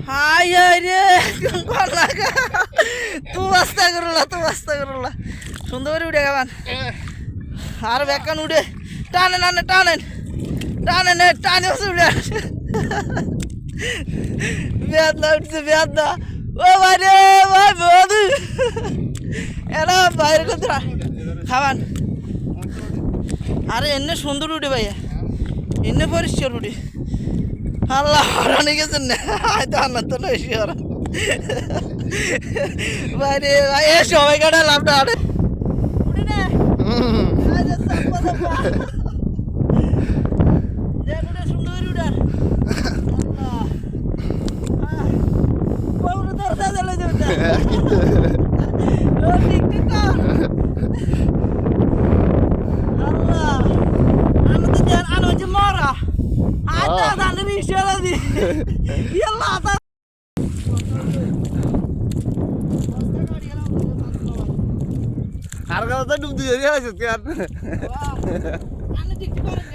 high high রে তুই আস্তা করলা সুন্দর করে উঠে গেলাম আর বেকান উঠে টানেন টানে উঠে বেদনা উঠছে বেদনা ও ভাই রে ভাই বধু এরা বাইরে করতে খাবান আরে এনে সুন্দর উঠে ভাইয়া এনে পরিষ্কার উঠে আল্লাহ হরানি গেছেন না হয়তো আন্না তো নইছি হরান ভাই রে ভাই এ সবাই কাটা লাভটা আরে উঠে নে সুন্দর উঠার মরা আটা ধানের ইশারা দি ইয়াল্লাহ আর কথা ডুব দিয়ে আছে কেন আনে দেখতে পারেন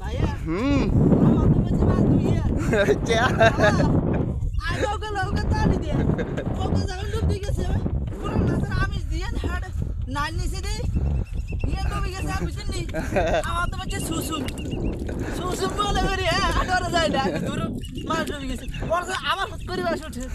ভাইয়া আমার তো মজা বাদ দিয়া চা আই লোকে তাড়ি দিয়া ওকে যখন ডুব দিয়ে গেছে পুরো নাচের আমিষ দিয়ে হাড় নাই নিছে দে নিয়ে ডুবে গেছে আমি শুনি আমার তো মজা সুসুম বলে করি হ্যাঁ আডরে যায় না দূর মাছ ডুবে গেছে পরে আবার করি বাস উঠে